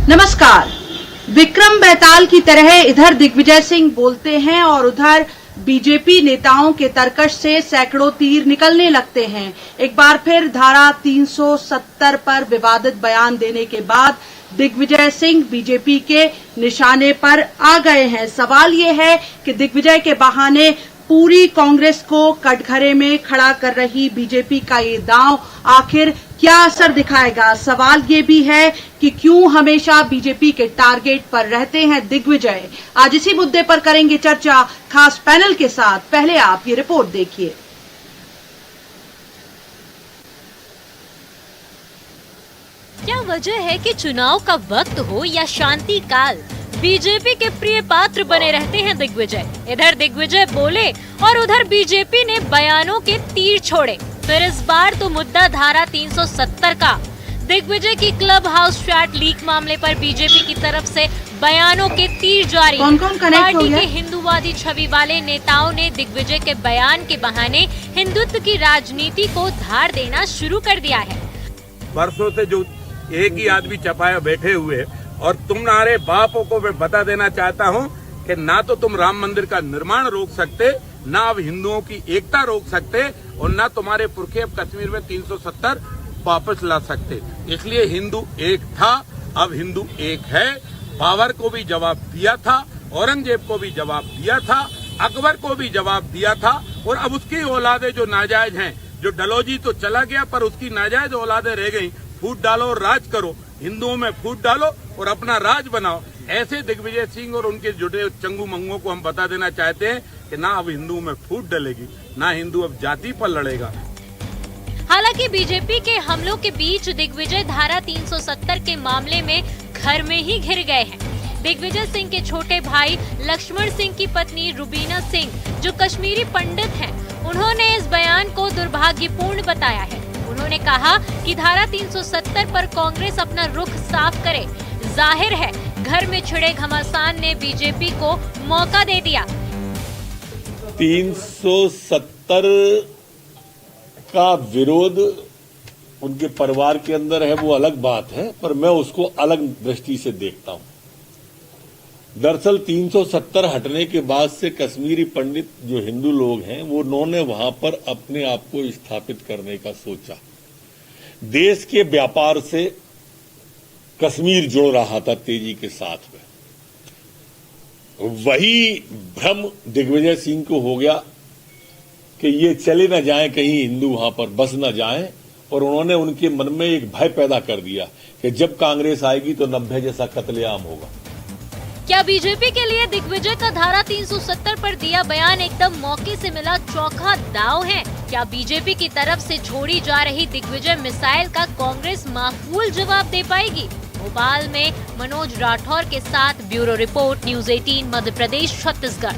नमस्कार। विक्रम बेताल की तरह इधर दिग्विजय सिंह बोलते हैं और उधर बीजेपी नेताओं के तरकश से सैकड़ों तीर निकलने लगते हैं। एक बार फिर धारा 370 पर विवादित बयान देने के बाद दिग्विजय सिंह बीजेपी के निशाने पर आ गए हैं। सवाल ये है कि दिग्विजय के बहाने पूरी कांग्रेस को कटघरे में खड़ा कर रही बीजेपी का ये दांव आखिर क्या असर दिखाएगा। सवाल ये भी है कि क्यों हमेशा बीजेपी के टारगेट पर रहते हैं दिग्विजय। आज इसी मुद्दे पर करेंगे चर्चा खास पैनल के साथ। पहले आप ये रिपोर्ट देखिए। क्या वजह है कि चुनाव का वक्त हो या शांति काल, बीजेपी के प्रिय पात्र बने रहते हैं दिग्विजय। इधर दिग्विजय बोले और उधर बीजेपी ने बयानों के तीर छोड़े। फिर इस बार तो मुद्दा धारा 370 का। दिग्विजय की क्लब हाउस चैट लीक मामले पर बीजेपी की तरफ से बयानों के तीर जारी। पार्टी के हिंदूवादी छवि वाले नेताओं ने दिग्विजय के बयान के बहाने हिंदुत्व की राजनीति को धार देना शुरू कर दिया है। बरसों से जो एक ही आदमी चपाया बैठे हुए, और तुम्हारे बापों को मैं बता देना चाहता हूं कि ना तो तुम राम मंदिर का निर्माण रोक सकते, ना अब हिंदुओं की एकता रोक सकते, और ना तुम्हारे पुरखे अब कश्मीर में 370 वापस ला सकते। इसलिए हिंदू एक था, अब हिंदू एक है। बाबर को भी जवाब दिया था, औरंगजेब को भी जवाब दिया था, अकबर को भी जवाब दिया था, और अब उसकी औलादे जो नाजायज हैं, जो डलौजी तो चला गया पर उसकी नाजायज औलादे रह गई। फूट डालो और राज करो, हिंदुओं में फूट डालो और अपना राज बनाओ। ऐसे दिग्विजय सिंह और उनके जुटे चंगू मंगुओं को हम बता देना चाहते हैं कि ना अब हिंदुओं में फूट डलेगी, ना हिंदू अब जाति पर लड़ेगा। हालांकि बीजेपी के हमलों के बीच दिग्विजय धारा 370 के मामले में घर में ही घिर गए हैं। दिग्विजय सिंह के छोटे भाई लक्ष्मण सिंह की पत्नी रुबीना सिंह, जो कश्मीरी पंडित हैं, उन्होंने इस बयान को दुर्भाग्यपूर्ण बताया है। उन्होंने कहा कि धारा 370 पर कांग्रेस अपना रुख साफ करे। जाहिर है घर में छिड़े घमासान ने बीजेपी को मौका दे दिया। 370 का विरोध उनके परिवार के अंदर है, वो अलग बात है, पर मैं उसको अलग दृष्टि से देखता हूं। दरअसल 370 हटने के बाद से कश्मीरी पंडित जो हिंदू लोग हैं, वो उन्होंने वहां पर अपने आप को स्थापित करने का सोचा। देश के व्यापार से कश्मीर जुड़ रहा था तेजी के साथ में। वही भ्रम दिग्विजय सिंह को हो गया कि ये चले न जाएं, कहीं हिंदू वहां पर बस न जाएं, और उन्होंने उनके मन में एक भय पैदा कर दिया कि जब कांग्रेस आएगी तो 90 जैसा कत्लेआम होगा। क्या बीजेपी के लिए दिग्विजय का धारा 370 पर दिया बयान एकदम मौके से मिला चौखा दांव है? क्या बीजेपी की तरफ से छोड़ी जा रही दिग्विजय मिसाइल का कांग्रेस माकूल जवाब दे पाएगी? भोपाल में मनोज राठौर के साथ bureau report, news 18 Madhya Pradesh Chhattisgarh.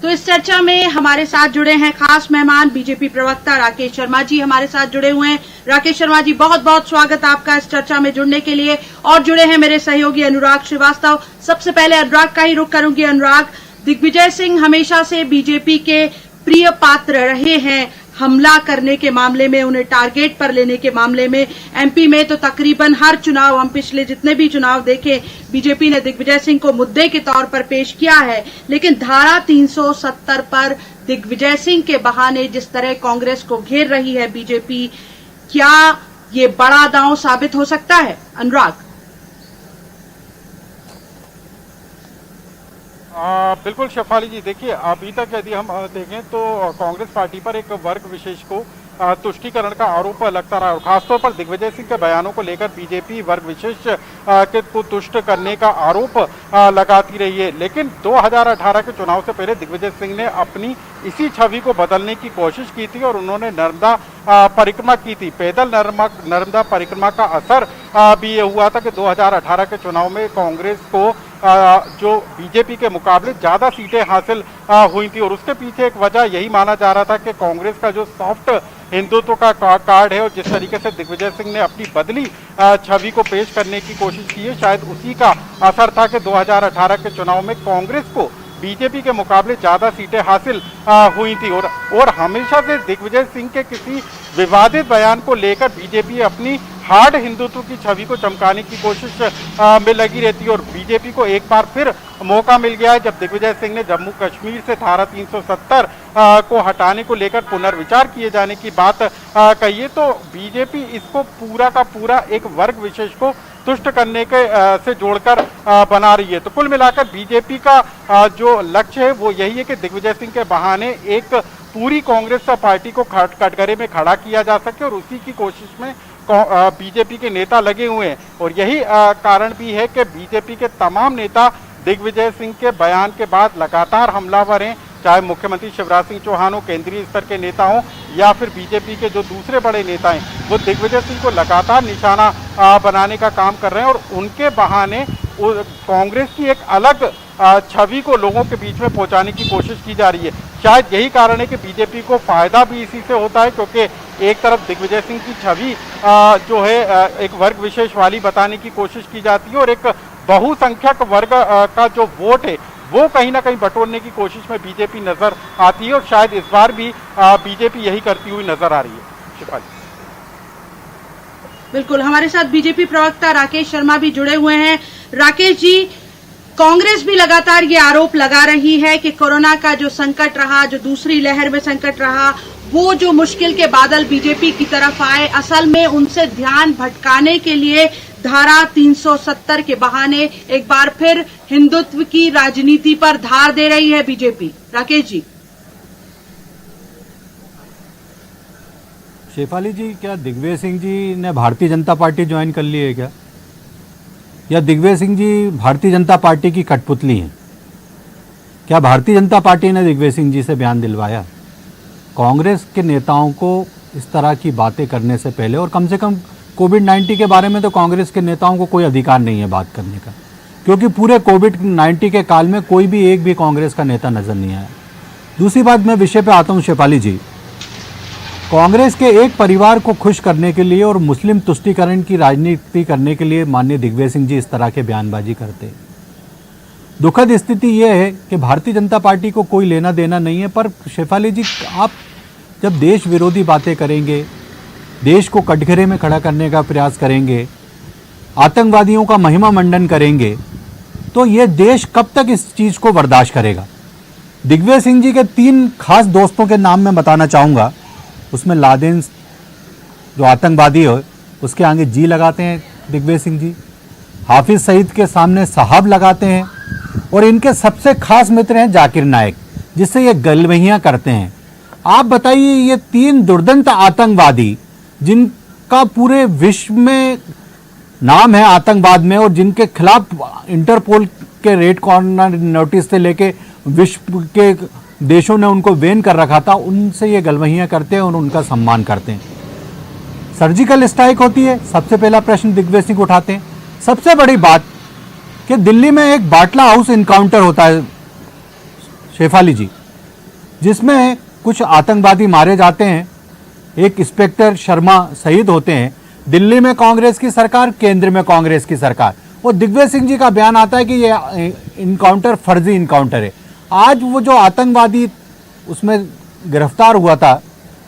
तो इस चर्चा में हमारे साथ जुड़े हैं खास मेहमान बीजेपी प्रवक्ता राकेश शर्मा जी हमारे साथ जुड़े हुए हैं। राकेश शर्मा जी, बहुत बहुत स्वागत आपका इस चर्चा में जुड़ने के लिए। और जुड़े हैं मेरे सहयोगी अनुराग श्रीवास्तव। सबसे पहले अनुराग का ही रुख करूंगी। अनुराग, दिग्विजय सिंह हमेशा से बीजेपी के प्रिय पात्र रहे हैं। हमला करने के मामले में, उन्हें टारगेट पर लेने के मामले में एमपी में तो तकरीबन हर चुनाव, हम पिछले जितने भी चुनाव देखे, बीजेपी ने दिग्विजय सिंह को मुद्दे के तौर पर पेश किया है। लेकिन धारा 370 पर दिग्विजय सिंह के बहाने जिस तरह कांग्रेस को घेर रही है बीजेपी, क्या ये बड़ा दांव साबित हो सकता है? अनुराग। बिल्कुल शेफाली जी, देखिए अभी तक यदि हम देखें तो कांग्रेस पार्टी पर एक वर्ग विशेष को तुष्टीकरण का आरोप लगता रहा, और खासतौर पर दिग्विजय सिंह के बयानों को लेकर बीजेपी वर्ग विशेष को तुष्ट करने का आरोप लगाती रही है। लेकिन 2018 के चुनाव से पहले दिग्विजय सिंह ने अपनी इसी छवि को बदलने की कोशिश की थी, और उन्होंने नर्मदा परिक्रमा की थी। पैदल नर्मदा परिक्रमा का असर भी ये हुआ था कि 2018 के चुनाव में कांग्रेस को जो बीजेपी के मुकाबले ज्यादा सीटें हासिल हुई थी, और उसके पीछे एक वजह यही माना जा रहा था कि कांग्रेस का जो सॉफ्ट हिंदुत्व का कार्ड है, और जिस तरीके से दिग्विजय सिंह ने अपनी बदली छवि को पेश करने की कोशिश की है, शायद उसी का असर था कि 2018 के चुनाव में कांग्रेस को बीजेपी के मुकाबले ज्यादा सीटें हासिल हुई थी। और हमेशा से दिग्विजय सिंह के किसी विवादित बयान को लेकर बीजेपी अपनी हार्ड हिंदुत्व की छवि को चमकाने की कोशिश में लगी रहती है। और बीजेपी को एक बार फिर मौका मिल गया है, जब दिग्विजय सिंह ने जम्मू कश्मीर से धारा 370 को हटाने को लेकर पुनर्विचार किए जाने की बात कही है, तो बीजेपी इसको पूरा का पूरा एक वर्ग विशेष को तुष्ट करने के से जोड़कर बना रही है। तो कुल मिलाकर बीजेपी का जो लक्ष्य है वो यही है कि दिग्विजय सिंह के बहाने एक पूरी कांग्रेस पार्टी को कटघरे में खड़ा किया जा सके, और उसी की कोशिश में बीजेपी के नेता लगे हुए हैं। और यही कारण भी है कि बीजेपी के तमाम नेता दिग्विजय सिंह के बयान के बाद लगातार हमलावर हैं, चाहे मुख्यमंत्री शिवराज सिंह चौहान हो, केंद्रीय स्तर के नेता हो, या फिर बीजेपी के जो दूसरे बड़े नेता हैं, वो दिग्विजय सिंह को लगातार निशाना बनाने का काम कर रहे हैं। और उनके बहाने कांग्रेस की एक अलग छवि को लोगों के बीच में पहुंचाने की कोशिश की जा रही है। शायद यही कारण है कि बीजेपी को फायदा भी इसी से होता है, क्योंकि एक तरफ दिग्विजय सिंह की छवि जो है एक वर्ग विशेष वाली बताने की कोशिश की जाती है, और एक बहुसंख्यक वर्ग का जो वोट है वो कहीं ना कहीं बटोरने की कोशिश में बीजेपी नजर आती है, और शायद इस बार भी बीजेपी यही करती हुई नजर आ रही है। शिफाली, बिल्कुल, हमारे साथ बीजेपी प्रवक्ता राकेश शर्मा भी जुड़े हुए हैं। राकेश जी, कांग्रेस भी लगातार ये आरोप लगा रही है कि कोरोना का जो संकट रहा, जो दूसरी लहर में संकट रहा, वो जो मुश्किल के बादल बीजेपी की तरफ आए, असल में उनसे ध्यान भटकाने के लिए धारा 370 के बहाने एक बार फिर हिंदुत्व की राजनीति पर धार दे रही है बीजेपी। राकेश जी। शेफाली जी, क्या दिग्विजय सिंह जी ने भारतीय जनता पार्टी ज्वाइन कर ली है क्या, या दिग्विजय सिंह जी भारतीय जनता पार्टी की कठपुतली हैं? क्या भारतीय जनता पार्टी ने दिग्विजय सिंह जी से बयान दिलवाया? कांग्रेस के नेताओं को इस तरह की बातें करने से पहले, और कम से कम कोविड-19 के बारे में तो कांग्रेस के नेताओं को कोई अधिकार नहीं है बात करने का, क्योंकि पूरे कोविड-19 के काल में कोई भी एक भी कांग्रेस का नेता नजर नहीं आया। दूसरी बात, मैं विषय पे आता हूँ शेफाली जी। कांग्रेस के एक परिवार को खुश करने के लिए और मुस्लिम तुष्टीकरण की राजनीति करने के लिए माननीय दिग्विजय सिंह जी इस तरह के बयानबाजी करते हैं। दुखद स्थिति यह है कि भारतीय जनता पार्टी को कोई लेना देना नहीं है, पर शेफाली जी, आप जब देश विरोधी बातें करेंगे, देश को कटघरे में खड़ा करने का प्रयास करेंगे, आतंकवादियों का महिमा मंडन करेंगे, तो ये देश कब तक इस चीज़ को बर्दाश्त करेगा? दिग्विजय सिंह जी के 3 खास दोस्तों के नाम मैं बताना चाहूँगा। उसमें लादेन जो आतंकवादी है उसके आगे जी लगाते हैं दिग्विजय सिंह जी, हाफिज सईद के सामने साहब लगाते हैं, और इनके सबसे खास मित्र हैं जाकिर नायक, जिससे ये गलवहियाँ करते हैं। आप बताइए, ये 3 दुर्दांत आतंकवादी जिनका पूरे विश्व में नाम है आतंकवाद में, और जिनके खिलाफ इंटरपोल के रेड कॉर्नर नोटिस से लेके विश्व के देशों ने उनको बैन कर रखा था, उनसे ये गलवहियाँ करते हैं और उनका सम्मान करते हैं। सर्जिकल स्ट्राइक होती है, सबसे पहला प्रश्न दिग्विजय सिंह उठाते हैं। सबसे बड़ी बात कि दिल्ली में एक बाटला हाउस इनकाउंटर होता है शेफाली जी, जिसमें कुछ आतंकवादी मारे जाते हैं, एक इंस्पेक्टर शर्मा शहीद होते हैं। दिल्ली में कांग्रेस की सरकार, केंद्र में कांग्रेस की सरकार, और दिग्विजय सिंह जी का बयान आता है कि ये इनकाउंटर फर्जी इनकाउंटर है। आज वो जो आतंकवादी उसमें गिरफ्तार हुआ था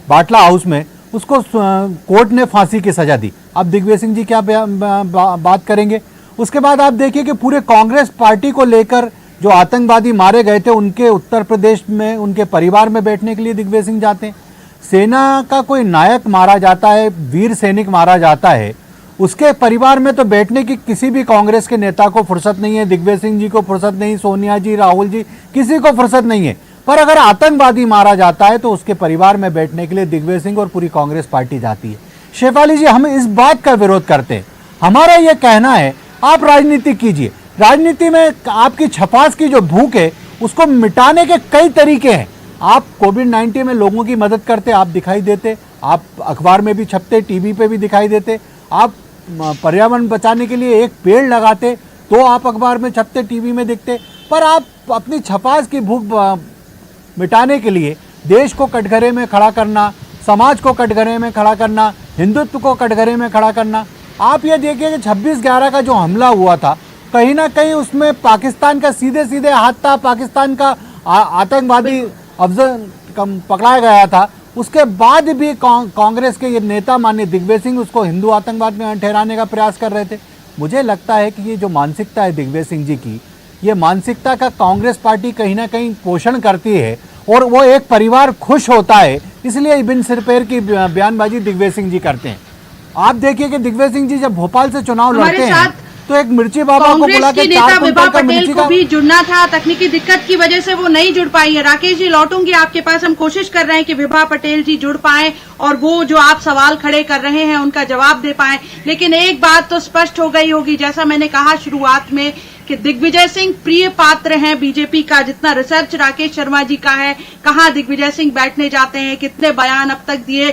बाटला हाउस में, उसको कोर्ट ने फांसी की सजा दी। अब दिग्विजय सिंह जी क्या बात करेंगे? उसके बाद आप देखिए कि पूरे कांग्रेस पार्टी को लेकर जो आतंकवादी मारे गए थे, उनके उत्तर प्रदेश में उनके परिवार में बैठने के लिए दिग्विजय सिंह जाते हैं। सेना का कोई नायक मारा जाता है, वीर सैनिक मारा जाता है, उसके परिवार में तो बैठने की किसी भी कांग्रेस के नेता को फुर्सत नहीं है। दिग्विजय सिंह जी को फुर्सत नहीं, सोनिया जी, राहुल जी, किसी को फुर्सत नहीं है। पर अगर आतंकवादी मारा जाता है तो उसके परिवार में बैठने के लिए दिग्विजय सिंह और पूरी कांग्रेस पार्टी जाती है। शेफाली जी, हम इस बात का विरोध करते हैं। हमारा यह कहना है, आप राजनीति कीजिए, राजनीति में आपकी छपास की जो भूख है उसको मिटाने के कई तरीके हैं। आप कोविड-19 में लोगों की मदद करते, आप दिखाई देते, आप अखबार में भी छपते, टीवी पे भी दिखाई देते। आप पर्यावरण बचाने के लिए एक पेड़ लगाते तो आप अखबार में छपते, टीवी में दिखते। पर आप अपनी छपास की भूख मिटाने के लिए देश को कटघरे में खड़ा करना, समाज को कटघरे में खड़ा करना, हिंदुत्व को कटघरे में खड़ा करना। आप ये देखिए कि 26/11 का जो हमला हुआ था, कहीं ना कहीं उसमें पाकिस्तान का सीधे सीधे हाथ था। पाकिस्तान का आतंकवादी अफजल पकड़ा गया था, उसके बाद भी कांग्रेस के ये नेता माननीय दिग्विजय सिंह उसको हिंदू आतंकवाद में ठहराने का प्रयास कर रहे थे। मुझे लगता है कि ये जो मानसिकता है दिग्विजय सिंह जी की, ये मानसिकता का कांग्रेस पार्टी कहीं ना कहीं पोषण करती है और वो एक परिवार खुश होता है, इसलिए बिन सिरपैर की बयानबाजी दिग्विजय सिंह जी करते हैं। आप देखिए कि दिग्विजय सिंह जी जब भोपाल से चुनाव लड़ते हैं तो एक मिर्ची बाबा को बुला के नेता विभा पटेल को भी जुड़ना था, तकनीकी दिक्कत की वजह से वो नहीं जुड़ पाई है। राकेश जी, लौटूंगी आपके पास। हम कोशिश कर रहे हैं कि विभा पटेल जी जुड़ पाएं और वो जो आप सवाल खड़े कर रहे हैं उनका जवाब दे पाएं, लेकिन एक बात तो स्पष्ट हो गई होगी, जैसा मैंने कहा शुरुआत में कि दिग्विजय सिंह प्रिय पात्र हैं बीजेपी का। जितना रिसर्च राकेश शर्मा जी का है, कहाँ दिग्विजय सिंह बैठने जाते हैं, कितने बयान अब तक दिए।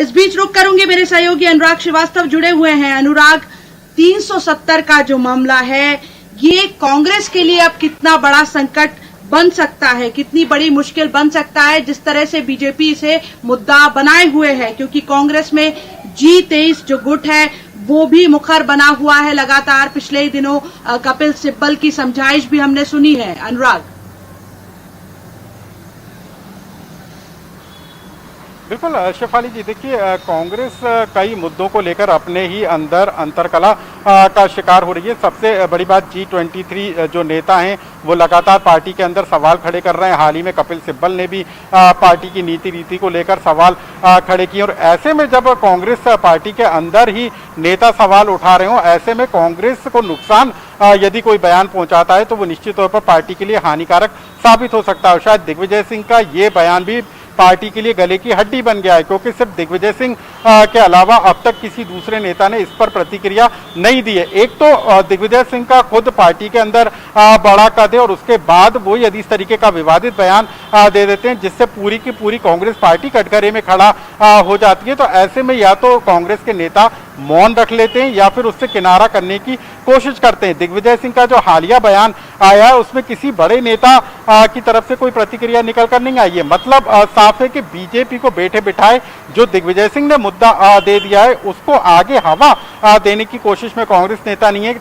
इस बीच रुक करूंगी, मेरे सहयोगी अनुराग श्रीवास्तव जुड़े हुए हैं। अनुराग, 370 का जो मामला है, ये कांग्रेस के लिए अब कितना बड़ा संकट बन सकता है, कितनी बड़ी मुश्किल बन सकता है, जिस तरह से बीजेपी इसे मुद्दा बनाए हुए है, क्योंकि कांग्रेस में G23 जो गुट है वो भी मुखर बना हुआ है लगातार। पिछले ही दिनों कपिल सिब्बल की समझाइश भी हमने सुनी है। अनुराग, बिल्कुल शेफाली जी, देखिए कांग्रेस कई मुद्दों को लेकर अपने ही अंदर अंतरकला का शिकार हो रही है। सबसे बड़ी बात, G23 जो नेता हैं वो लगातार पार्टी के अंदर सवाल खड़े कर रहे हैं। हाल ही में कपिल सिब्बल ने भी पार्टी की नीति रीति को लेकर सवाल खड़े किए, और ऐसे में जब कांग्रेस पार्टी के अंदर ही नेता सवाल उठा रहे हो, ऐसे में कांग्रेस को नुकसान यदि कोई बयान पहुंचाता है तो वो निश्चित तौर पर पार्टी के लिए हानिकारक साबित हो सकता है। और शायद दिग्विजय सिंह का ये बयान भी पार्टी के लिए गले की हड्डी बन गया है, क्योंकि सिर्फ दिग्विजय सिंह के अलावा अब तक किसी दूसरे नेता ने इस पर प्रतिक्रिया नहीं दी है। एक तो दिग्विजय सिंह का खुद पार्टी के अंदर बड़ा कद है, और उसके बाद वो यदि इस तरीके का विवादित बयान दे देते हैं जिससे पूरी की पूरी कांग्रेस पार्टी कटघरे में खड़ा हो जाती है, तो ऐसे में या तो कांग्रेस के नेता मौन रख लेते हैं या फिर उससे किनारा करने की कोशिश करते हैं। दिग्विजय सिंह का जो हालिया बयान आया है उसमें किसी बड़े नेता की तरफ से कोई प्रतिक्रिया निकलकर नहीं आई है। मतलब साफ है कि बीजेपी को बैठे बिठाए जो दिग्विजय सिंह ने मुद्दा दे दिया है उसको आगे हवा देने की कोशिश में कांग्रेस नेता नहीं है,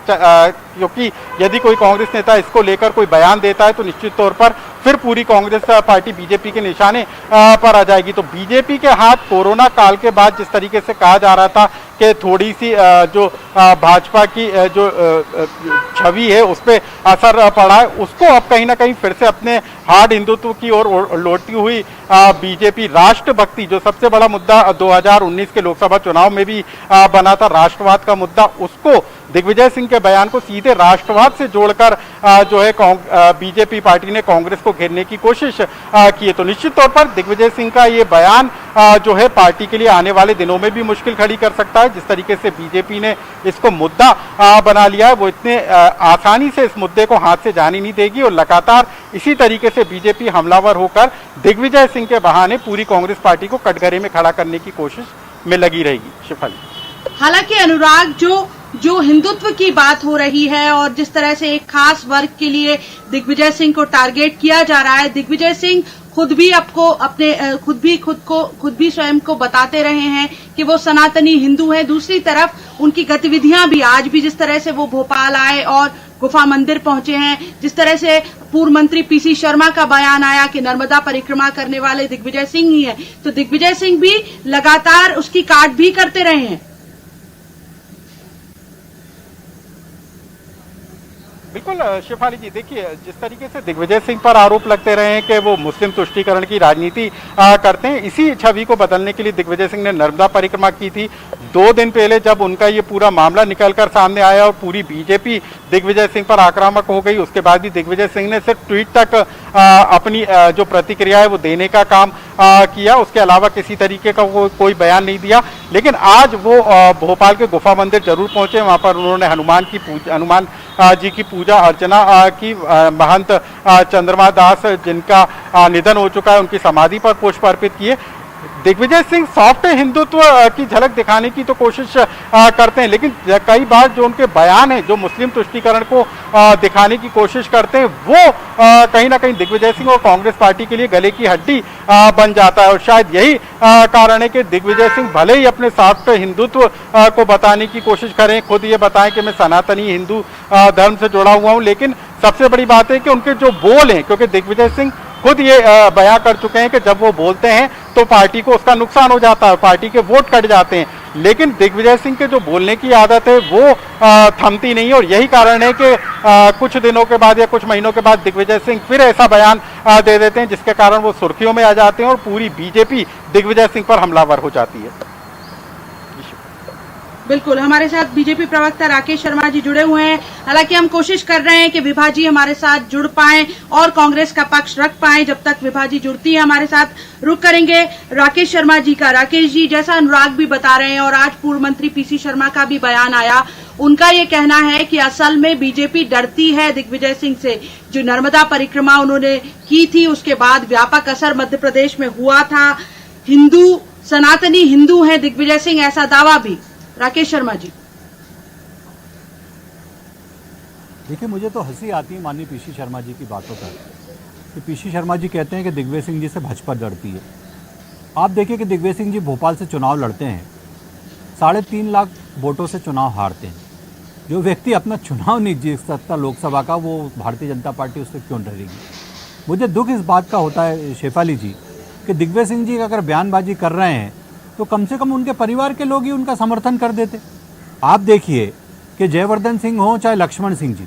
क्योंकि यदि कोई कांग्रेस नेता इसको लेकर कोई बयान देता है तो निश्चित तौर पर फिर पूरी कांग्रेस पार्टी बीजेपी के निशाने पर आ जाएगी। तो बीजेपी के हाथ कोरोना काल के बाद जिस तरीके से कहा जा रहा था कि थोड़ी सी जो भाजपा की जो छवि है उस पर असर पड़ा है, उसको अब कहीं ना कहीं फिर से अपने हार्ड हिंदुत्व की ओर लौटती हुई बीजेपी राष्ट्रभक्ति, जो सबसे बड़ा मुद्दा 2019 के लोकसभा चुनाव में भी बना था, राष्ट्रवाद का मुद्दा, उसको दिग्विजय सिंह के बयान को सीधे राष्ट्रवाद से जोड़कर जो है बीजेपी पार्टी ने कांग्रेस को घेरने की कोशिश की है। तो निश्चित तौर पर दिग्विजय सिंह का ये बयान जो है पार्टी के लिए आने वाले दिनों में भी मुश्किल खड़ी कर सकता है। जिस तरीके से बीजेपी ने इसको मुद्दा बना लिया है, वो इतने आसानी से इस मुद्दे को हाथ से जाने नहीं देगी, और लगातार इसी तरीके से बीजेपी हमलावर होकर दिग्विजय सिंह के बहाने पूरी कांग्रेस पार्टी को कटघरे में खड़ा करने की कोशिश में लगी रहेगी। शिफाली, हालांकि अनुराग, जो हिंदुत्व की बात हो रही है और जिस तरह से एक खास वर्ग के लिए दिग्विजय सिंह को टारगेट किया जा रहा है, दिग्विजय सिंह खुद भी आपको अपने खुद भी स्वयं को बताते रहे हैं कि वो सनातनी हिंदू हैं। दूसरी तरफ उनकी गतिविधियां भी, आज भी जिस तरह से वो भोपाल आए और गुफा मंदिर पहुंचे हैं, जिस तरह से पूर्व मंत्री पीसी शर्मा का बयान आया कि नर्मदा परिक्रमा करने वाले दिग्विजय सिंह ही हैं, तो दिग्विजय सिंह भी लगातार उसकी काट भी करते रहे हैं। बिल्कुल शिफाली जी, देखिए जिस तरीके से दिग्विजय सिंह पर आरोप लगते रहे हैं कि वो मुस्लिम तुष्टीकरण की राजनीति करते हैं, इसी छवि को बदलने के लिए दिग्विजय सिंह ने नर्मदा परिक्रमा की थी। 2 दिन पहले जब उनका ये पूरा मामला निकलकर सामने आया और पूरी बीजेपी दिग्विजय सिंह पर आक्रामक हो गई, उसके बाद भी दिग्विजय सिंह ने सिर्फ ट्वीट तक अपनी जो प्रतिक्रिया है वो देने का काम किया, उसके अलावा किसी तरीके का कोई बयान नहीं दिया। लेकिन आज वो भोपाल के गुफा मंदिर जरूर पहुंचे, वहां पर उन्होंने हनुमान जी की पूजा अर्चना की। महंत चंद्रमा दास, जिनका निधन हो चुका है, उनकी समाधि पर पुष्प अर्पित किए। दिग्विजय सिंह सॉफ्ट हिंदुत्व की झलक दिखाने की तो कोशिश करते हैं, लेकिन कई बार जो उनके बयान है जो मुस्लिम तुष्टीकरण को दिखाने की कोशिश करते हैं, वो कहीं ना कहीं दिग्विजय सिंह और कांग्रेस पार्टी के लिए गले की हड्डी बन जाता है। और शायद यही कारण है कि दिग्विजय सिंह भले ही अपने सॉफ्ट हिंदुत्व को बताने की कोशिश करें, खुद ये बताएं कि मैं सनातनी हिंदू धर्म से जुड़ा हुआ हूं, लेकिन सबसे बड़ी बात है कि उनके जो बोल हैं, क्योंकि दिग्विजय सिंह खुद ये बयां कर चुके हैं कि जब वो बोलते हैं तो पार्टी को उसका नुकसान हो जाता है, पार्टी के वोट कट जाते हैं। लेकिन दिग्विजय सिंह के जो बोलने की आदत है वो थमती नहीं है, और यही कारण है कि कुछ दिनों के बाद या कुछ महीनों के बाद दिग्विजय सिंह फिर ऐसा बयान दे देते हैं जिसके कारण वो सुर्खियों में आ जाते हैं और पूरी बीजेपी दिग्विजय सिंह पर हमलावर हो जाती है। बिल्कुल, हमारे साथ बीजेपी प्रवक्ता राकेश शर्मा जी जुड़े हुए हैं। हालांकि हम कोशिश कर रहे हैं कि विभा जी हमारे साथ जुड़ पाएं और कांग्रेस का पक्ष रख पाएं। जब तक विभा जी जुड़ती है हमारे साथ रुक करेंगे राकेश शर्मा जी का। राकेश जी, जैसा अनुराग भी बता रहे हैं और आज पूर्व मंत्री पीसी शर्मा का भी बयान आया, उनका ये कहना है कि असल में बीजेपी डरती है दिग्विजय सिंह से। जो नर्मदा परिक्रमा उन्होंने की थी उसके बाद व्यापक असर मध्य प्रदेश में हुआ था। हिंदू, सनातनी हिंदू हैं दिग्विजय सिंह, ऐसा दावा भी। राकेश शर्मा जी, देखिए, मुझे तो हंसी आती है माननीय पीसी शर्मा जी की बातों पर कि पीसी शर्मा जी कहते हैं कि दिग्विजय सिंह जी से भाजपा डरती है। आप देखिए कि दिग्विजय सिंह जी भोपाल से चुनाव लड़ते हैं, 3.5 लाख वोटों से चुनाव हारते हैं। जो व्यक्ति अपना चुनाव नहीं जीत सकता लोकसभा का, वो भारतीय जनता पार्टी उससे क्यों डरेगी। मुझे दुख इस बात का होता है शेफाली जी कि दिग्विजय सिंह जी अगर बयानबाजी कर रहे हैं तो कम से कम उनके परिवार के लोग ही उनका समर्थन कर देते। आप देखिए कि जयवर्धन सिंह हो चाहे लक्ष्मण सिंह जी,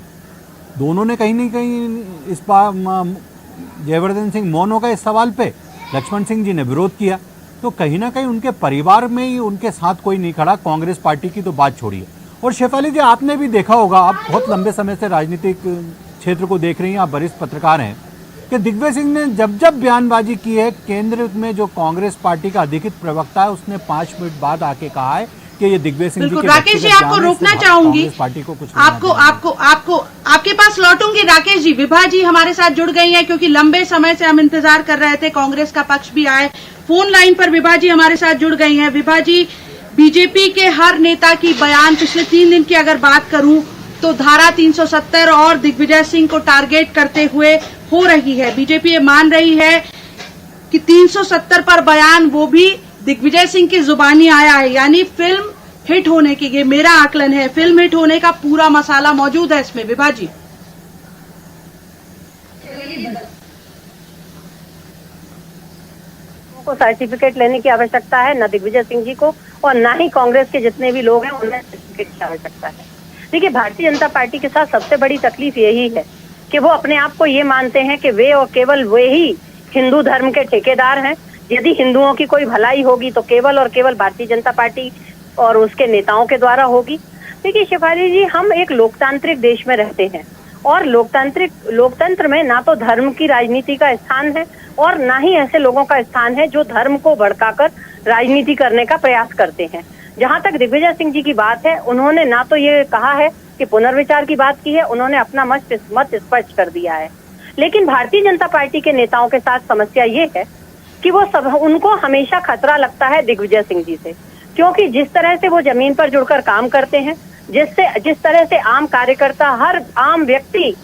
दोनों ने कहीं ना कहीं इस बार जयवर्धन सिंह मौन हो गए इस सवाल पे, लक्ष्मण सिंह जी ने विरोध किया, तो कहीं ना कहीं उनके परिवार में ही उनके साथ कोई नहीं खड़ा। कांग्रेस पार्टी की तो बात छोड़िए। और शेफाली जी, आपने भी देखा होगा, आप बहुत लंबे समय से राजनीतिक क्षेत्र को देख रही हैं, आप वरिष्ठ पत्रकार हैं, कि दिग्विजय सिंह ने जब जब बयानबाजी की है, केंद्र में जो कांग्रेस पार्टी का अधिकृत प्रवक्ता है उसने 5 मिनट बाद आके कहा है कि ये दिग्विजय सिंह जी के राकेश जी, आपको रोकना चाहूंगी, पार्टी को कुछ आपको आपके पास लौटूंगी। राकेश जी, विभा जी हमारे साथ जुड़ गई हैं क्योंकि लंबे समय से हम इंतजार कर रहे थे कांग्रेस का पक्ष भी आए। फोन लाइन पर विभा जी हमारे साथ जुड़ गई हैं। विभा जी, बीजेपी के हर नेता की बयान पिछले 3 दिन की अगर बात करूं तो धारा 370 और दिग्विजय सिंह को टारगेट करते हुए हो रही है। बीजेपी ये मान रही है कि 370 पर बयान वो भी दिग्विजय सिंह की जुबानी आया है, यानी फिल्म हिट होने की, ये मेरा आकलन है, फिल्म हिट होने का पूरा मसाला मौजूद है इसमें। विभा जी, को सर्टिफिकेट लेने की आवश्यकता है, न दिग्विजय सिंह जी को और न ही कांग्रेस के जितने भी लोग हैं उन्हें सर्टिफिकेट की आवश्यकता है। देखिए, भारतीय जनता पार्टी के साथ सबसे बड़ी तकलीफ यही है कि वो अपने आप को ये मानते हैं कि वे और केवल वे ही हिंदू धर्म के ठेकेदार हैं। यदि हिंदुओं की कोई भलाई होगी तो केवल और केवल भारतीय जनता पार्टी और उसके नेताओं के द्वारा होगी। देखिए शेफाली जी, हम एक लोकतांत्रिक देश में रहते हैं और लोकतंत्र में ना तो धर्म की राजनीति का स्थान है और ना ही ऐसे लोगों का स्थान है जो धर्म को भड़काकर राजनीति करने का प्रयास करते हैं। जहां तक दिग्विजय सिंह जी की बात है, उन्होंने ना तो ये कहा है कि पुनर्विचार की बात की है, उन्होंने अपना मत स्पष्ट कर दिया है। लेकिन भारतीय जनता पार्टी के नेताओं के साथ समस्या ये है कि उनको हमेशा खतरा लगता है दिग्विजय सिंह जी से, क्योंकि जिस तरह से वो जमीन पर जुड़कर काम करते हैं, जिस तरह से आम कार्यकर्ता, हर आम व्यक्ति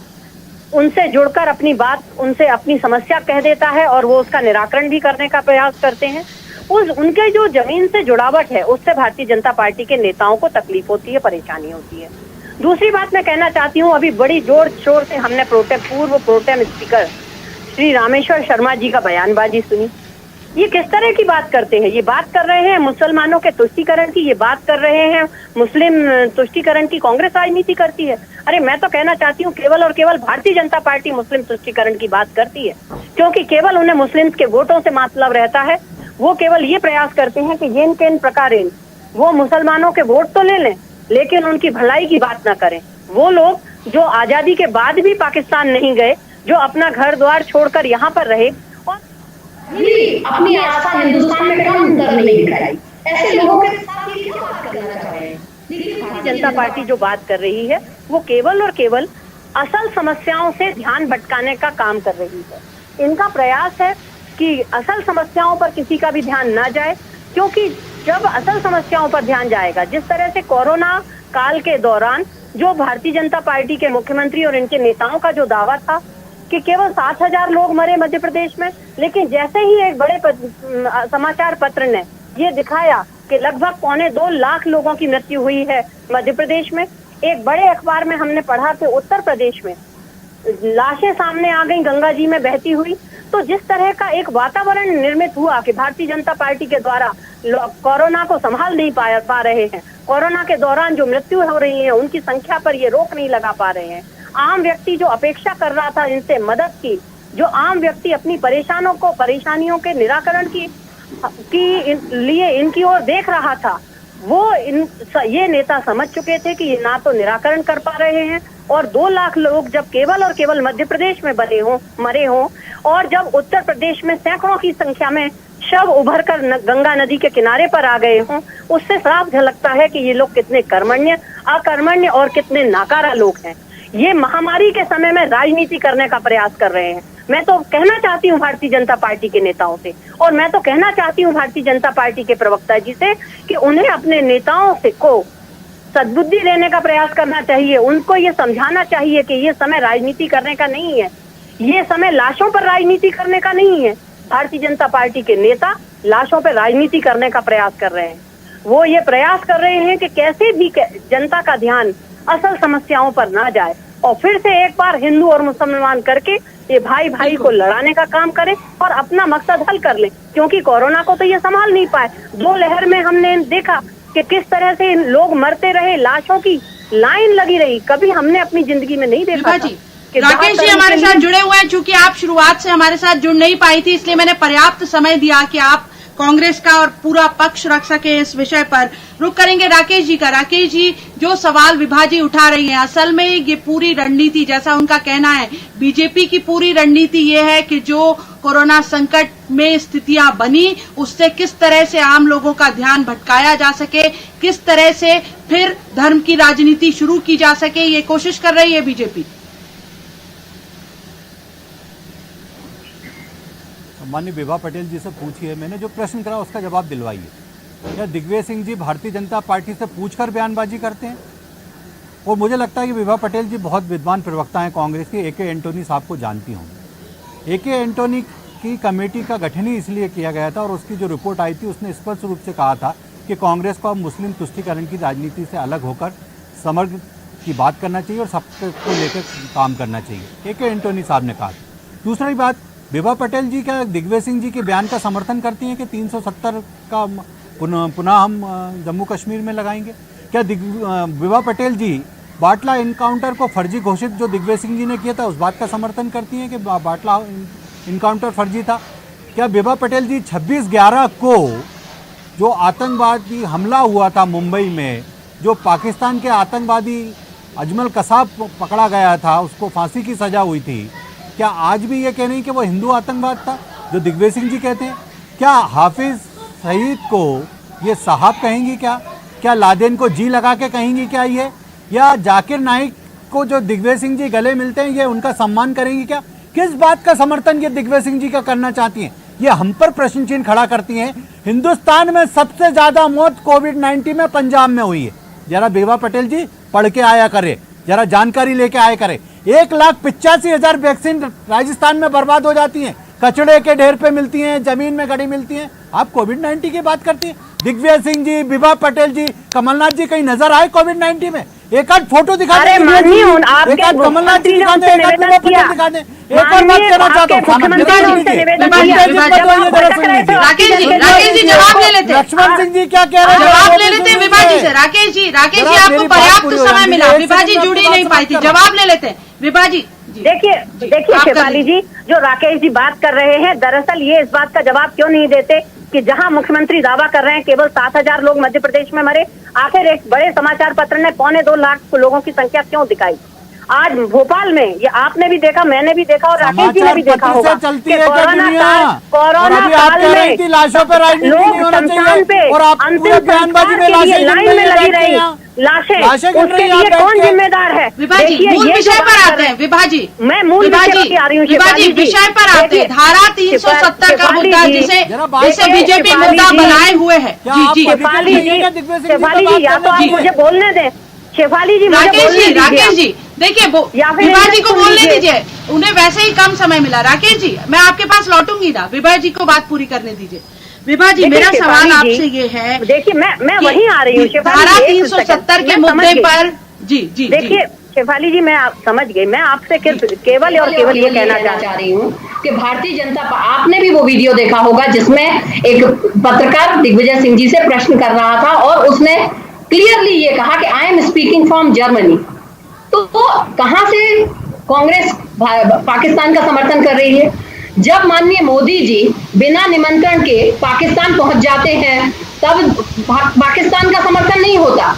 उनसे जुड़कर अपनी बात, उनसे अपनी समस्या कह देता है और वो उसका निराकरण भी करने का प्रयास करते हैं, उनके जो जमीन से जुड़ावट है उससे भारतीय जनता पार्टी के नेताओं को तकलीफ होती है, परेशानी होती है। दूसरी बात मैं कहना चाहती हूँ, अभी बड़ी जोर शोर से हमने पूर्व प्रोटेम स्पीकर श्री रामेश्वर शर्मा जी का बयानबाजी सुनी। ये किस तरह की बात करते हैं? ये बात कर रहे हैं मुसलमानों के तुष्टीकरण की, ये बात कर रहे हैं मुस्लिम तुष्टीकरण की। कांग्रेस राजनीति करती है? अरे मैं तो कहना चाहती हूँ केवल और केवल भारतीय जनता पार्टी मुस्लिम तुष्टीकरण की बात करती है, क्योंकि केवल उन्हें मुस्लिम के वोटों से मतलब रहता है। वो केवल ये प्रयास करते हैं कि येन केन प्रकारेण वो मुसलमानों के वोट तो ले लें लेकिन उनकी भलाई की बात ना करें। वो लोग जो आजादी के बाद भी पाकिस्तान नहीं गए, जो अपना घर द्वार छोड़कर यहाँ पर रहे और अपनी आस्था हिंदुस्तान में कम नहीं दिखाई, ऐसे लोगों के साथ ये क्यों बात करना चाह रहे हैं? भारतीय जनता पार्टी जो बात कर रही है वो केवल और केवल असल समस्याओं से ध्यान भटकाने का काम कर रही है। इनका प्रयास है कि असल समस्याओं पर किसी का भी ध्यान ना जाए, क्योंकि जब असल समस्याओं पर ध्यान जाएगा, जिस तरह से कोरोना काल के दौरान जो भारतीय जनता पार्टी के मुख्यमंत्री और इनके नेताओं का जो दावा था कि केवल 7,000 लोग मरे मध्य प्रदेश में, लेकिन जैसे ही एक बड़े समाचार पत्र ने ये दिखाया कि लगभग 1.25 लाख लोगों की मृत्यु हुई है मध्य प्रदेश में। एक बड़े अखबार में हमने पढ़ा कि उत्तर प्रदेश में लाशें सामने आ गई गंगा जी में बहती हुई। तो जिस तरह का एक वातावरण निर्मित हुआ कि भारतीय जनता पार्टी के द्वारा कोरोना को संभाल नहीं पा रहे हैं, कोरोना के दौरान जो मृत्यु हो रही है उनकी संख्या पर ये रोक नहीं लगा पा रहे हैं, आम व्यक्ति जो अपेक्षा कर रहा था इनसे मदद की, जो आम व्यक्ति अपनी परेशानियों के निराकरण की लिए इनकी ओर देख रहा था, वो ये नेता समझ चुके थे कि ये ना तो निराकरण कर पा रहे हैं, और 2 लाख लोग जब केवल और केवल मध्य प्रदेश में मरे हों, और जब उत्तर प्रदेश में सैकड़ों की संख्या में शव उभर कर गंगा नदी के किनारे पर आ गए हों, उससे साफ झलकता है कि ये लोग कितने अकर्मण्य और कितने नाकारा लोग हैं। ये महामारी के समय में राजनीति करने का प्रयास कर रहे हैं। मैं तो कहना चाहती हूँ भारतीय जनता पार्टी के नेताओं से, और मैं तो कहना चाहती हूँ भारतीय जनता पार्टी के प्रवक्ता जी से कि उन्हें अपने नेताओं से को सद्बुद्धि देने का प्रयास करना चाहिए। उनको ये समझाना चाहिए कि ये समय राजनीति करने का नहीं है, ये समय लाशों पर राजनीति करने का नहीं है। भारतीय जनता पार्टी के नेता लाशों पर राजनीति करने का प्रयास कर रहे हैं। वो ये प्रयास कर रहे हैं कि कैसे भी जनता का ध्यान असल समस्याओं पर ना जाए, और फिर से एक बार हिंदू और मुसलमान करके ये भाई को लड़ाने का काम करें और अपना मकसद हल कर लें, क्योंकि कोरोना को तो ये संभाल नहीं पाए। 2 लहर में हमने देखा कि किस तरह से लोग मरते रहे, लाशों की लाइन लगी रही। कभी हमने अपनी जिंदगी में नहीं देखा था। राकेश जी हमारे साथ जुड़े हुए हैं। चूंकि आप शुरुआत से हमारे साथ जुड़ नहीं पाई थी, इसलिए मैंने पर्याप्त समय दिया कि आप कांग्रेस का और पूरा पक्ष रख सके इस विषय पर। रुक करेंगे राकेश जी का। राकेश जी, जो सवाल विभा जी उठा रही हैं, असल में ये पूरी रणनीति, जैसा उनका कहना है, बीजेपी की पूरी रणनीति ये है कि जो कोरोना संकट में स्थितियां बनी, उससे किस तरह से आम लोगों का ध्यान भटकाया जा सके, किस तरह से फिर धर्म की राजनीति शुरू की जा सके, ये कोशिश कर रही है बीजेपी। माननीय विभा पटेल जी से पूछिए, मैंने जो प्रश्न करा उसका जवाब दिलवाइए। क्या दिग्विजय सिंह जी भारतीय जनता पार्टी से पूछकर बयानबाजी करते हैं? और मुझे लगता है कि विभा पटेल जी बहुत विद्वान प्रवक्ता हैं कांग्रेस की, ए.के. एंटोनी साहब को जानती होंगी। ए.के. एंटोनी की कमेटी का गठन ही इसलिए किया गया था, और उसकी जो रिपोर्ट आई थी उसने स्पष्ट रूप से कहा था कि कांग्रेस को अब मुस्लिम तुष्टीकरण की राजनीति से अलग होकर समग्र की बात करना चाहिए और सबको लेकर काम करना चाहिए। ए.के. एंटोनी साहब ने कहा। दूसरी बात, विभा पटेल जी क्या दिग्विजय सिंह जी के बयान का समर्थन करती हैं कि 370 का पुनः हम जम्मू कश्मीर में लगाएंगे? क्या विभा पटेल जी बाटला इनकाउंटर को फर्जी घोषित जो दिग्विजय सिंह जी ने किया था उस बात का समर्थन करती हैं कि बाटला इनकाउंटर फर्जी था? क्या विभा पटेल जी 26/11 को जो आतंकवादी हमला हुआ था मुंबई में, जो पाकिस्तान के आतंकवादी अजमल कसाब पकड़ा गया था, उसको फांसी की सजा हुई थी, क्या आज भी ये कह रही कि वो हिंदू आतंकवाद था जो दिग्विजय सिंह जी कहते हैं? क्या हाफिज सईद को ये साहब कहेंगी? क्या लादेन को जी लगा के कहेंगी क्या ये? या जाकिर नाइक को जो दिग्विजय सिंह जी गले मिलते हैं ये उनका सम्मान करेंगी क्या? किस बात का समर्थन ये दिग्विजय सिंह जी का करना चाहती हैं? ये हम पर प्रश्न चिन्ह खड़ा करती हैं। हिंदुस्तान में सबसे ज्यादा मौत कोविड-19 में पंजाब में हुई है। जरा विभा पटेल जी पढ़ के आया करे, जरा जानकारी लेके आया करे। 1,85,000 वैक्सीन राजस्थान में बर्बाद हो जाती हैं, कचड़े के ढेर पे मिलती हैं, जमीन में गड़ी मिलती हैं। आप कोविड-19 की बात करती हैं? दिग्विजय सिंह जी, विभा पटेल जी, कमलनाथ जी कहीं नजर आए कोविड-19 में? एक आध फोटो दिखा दें, एक आध कमलनाथ जी दिखा दें, एक आध विभा पटेल दिखा दें। एक और बात कहना चाहता हूँ, राकेश जी जवाब ले लेते। लक्ष्मण सिंह जी क्या कह रहे हैं? जवाब ले लेते हैं विभा जी से। राकेश जी आपको पर्याप्त समय मिला, विभा जी जुड़ी नहीं पाई थी, जवाब ले लेते हैं विभा जी। देखिए शेफाली जी, जो राकेश जी बात कर रहे हैं, दरअसल ये इस बात का जवाब क्यों नहीं देते कि जहां मुख्यमंत्री दावा कर रहे हैं केवल 7,000 लोग मध्य प्रदेश में मरे, आखिर एक बड़े समाचार पत्र ने 2.25 लाख लोगों की संख्या क्यों दिखाई? आज भोपाल में ये आपने भी देखा, मैंने भी देखा और राकेश जी ने भी देखा होगा कि कोरोना काल में लाशों पर लोग शमशान पे अंतिम संस्कार के लिए लाइन में लगी रही लाशें, उसके लिए कौन जिम्मेदार है? विभा जी मूल विषय पर आते हैं। विभा जी मैं मूल विषय पर आ रही हूँ। विभा जी विषय पर आते हैं। धारा 370 का मुद्दा जिसे बीजेपी मुद्दा बनाए हुए है। जी शेफाली जी, या तो आप मुझे बोलने दें। शेफाली जी, राकेश जी देखिए, विभा जी को बोलने दीजिए, उन्हें वैसे ही कम समय मिला। राकेश जी मैं आपके पास लौटूंगी ना, विभा जी को बात पूरी करने दीजिए। विभा जी मेरा सवाल आपसे ये है, देखिए मैं वहीं आ रही हूँ। धारा 370 के मुद्दे पर जी देखिए शेफाली जी, मैं समझ गई। मैं आपसे केवल और केवल ये कहना चाह रही हूँ कि भारतीय जनता आपने भी वो वीडियो देखा होगा जिसमें एक पत्रकार दिग्विजय सिंह जी से प्रश्न कर रहा था और उसने क्लियरली ये कहा कि I am speaking from Germany. तो कहां से कांग्रेस पाकिस्तान का समर्थन कर रही है? जब माननीय मोदी जी बिना निमंत्रण के पाकिस्तान पहुंच जाते हैं तब पाकिस्तान का समर्थन नहीं होता।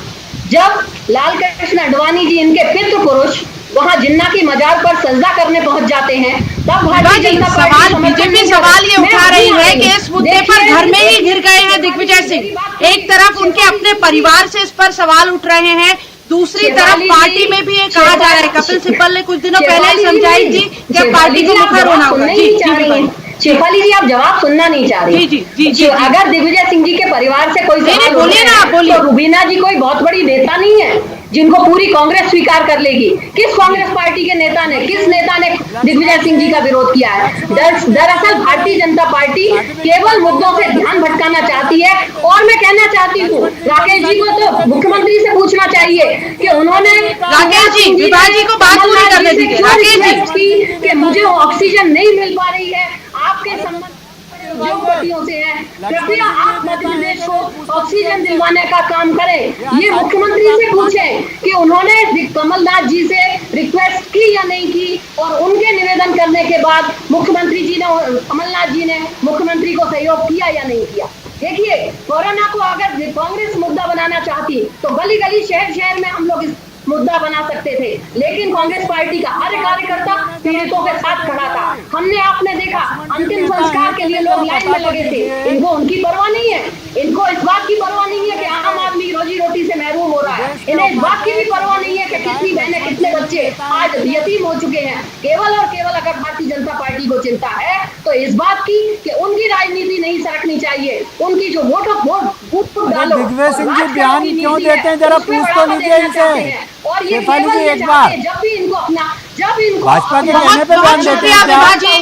जब लाल कृष्ण आडवाणी जी, इनके पितृ पुरुष, वहां जिन्ना की मजार पर सजदा करने पहुंच जाते हैं तब भारतीय जनता पार्टी बीजेपी सवाल ये उठा रही है कि इस मुद्दे पर घर में ही घिर गए हैं दिग्विजय सिंह। एक तरफ उनके अपने परिवार से इस पर सवाल उठ रहे हैं, दूसरी तरफ पार्टी में भी ये कहा जा रहा है, कपिल सिब्बल ने कुछ दिनों पहले ही समझाई थी कि पार्टी को मुखर होना होगा। जी शेफाली जी, आप जवाब सुनना नहीं चाह रही। जी। अगर दिग्विजय सिंह जी के परिवार से कोई सवाल बोलिए ना, आप बोलिए। तो रुबीना जी कोई बहुत बड़ी नेता नहीं है जिनको पूरी कांग्रेस स्वीकार कर लेगी। किस कांग्रेस पार्टी के नेता ने, किस नेता ने दिग्विजय सिंह जी का विरोध किया है? दरअसल भारतीय जनता पार्टी केवल मुद्दों से ध्यान भटकाना चाहती है। और मैं कहना चाहती हूँ, राकेश जी को तो मुख्यमंत्री से पूछना चाहिए कि उन्होंने राकेश जी, विभा जी को बात पूरी करने दीजिए। राकेश जी, कि मुझे ऑक्सीजन नहीं मिल पा रही है, आपके संबंध उद्योगपतियों से है, कृपया आप मध्य प्रदेश को ऑक्सीजन दिलवाने का काम करें। ये मुख्यमंत्री से पूछें कि उन्होंने कमलनाथ जी से रिक्वेस्ट की या नहीं की, और उनके निवेदन करने के बाद मुख्यमंत्री जी ने, कमलनाथ जी ने मुख्यमंत्री को सहयोग किया या नहीं किया। देखिए, कोरोना को अगर कांग्रेस मुद्दा बनाना चाहती तो गली गली शहर शहर में हम लोग इस मुद्दा बना सकते थे, लेकिन कांग्रेस पार्टी का हर कार्यकर्ता पीड़ितों के साथ खड़ा था। हमने आपने देखा अंतिम संस्कार के लिए लोग लाइन में लगे थे। इनको उनकी परवाह नहीं है, इनको इस बात की परवाह नहीं है कि आम आदमी रोजी रोटी से महरूम हो रहा है। इन्हें इस बात की भी परवाह नहीं है कि कितनी बहनें, कितने बच्चे आज यतीम हो चुके हैं। केवल और केवल अगर भारतीय जनता पार्टी को चिंता है तो इस बात की कि उनकी राजनीति नहीं सरकनी चाहिए, उनकी जो वोट डालो। दिग्विजय सिंह जी बयान क्यों देते हैं, जरा पूछ तो लीजिए इनसे। और ये शेफाली जी एक बार जब इनको भाजपा के कहने पे बहुत शुक्रिया विभा जी,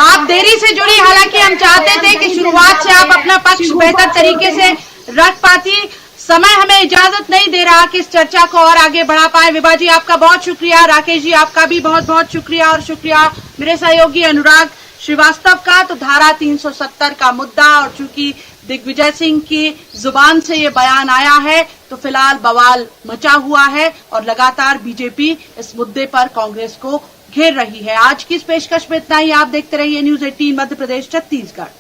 आप देरी से जुड़ी। हालांकि हम चाहते थे कि शुरुआत से आप अपना पक्ष बेहतर तरीके से रख पाती, समय हमें इजाजत नहीं दे रहा कि इस चर्चा को और आगे बढ़ा पाए। विभा जी, आपका बहुत शुक्रिया। राकेश जी, आपका भी बहुत बहुत शुक्रिया। और शुक्रिया मेरे सहयोगी अनुराग श्रीवास्तव का। तो धारा 370 का मुद्दा, और चूंकि दिग्विजय सिंह की जुबान से ये बयान आया है तो फिलहाल बवाल मचा हुआ है और लगातार बीजेपी इस मुद्दे पर कांग्रेस को घेर रही है। आज की इस पेशकश में इतना ही। आप देखते रहिए न्यूज़ 18 मध्य प्रदेश छत्तीसगढ़।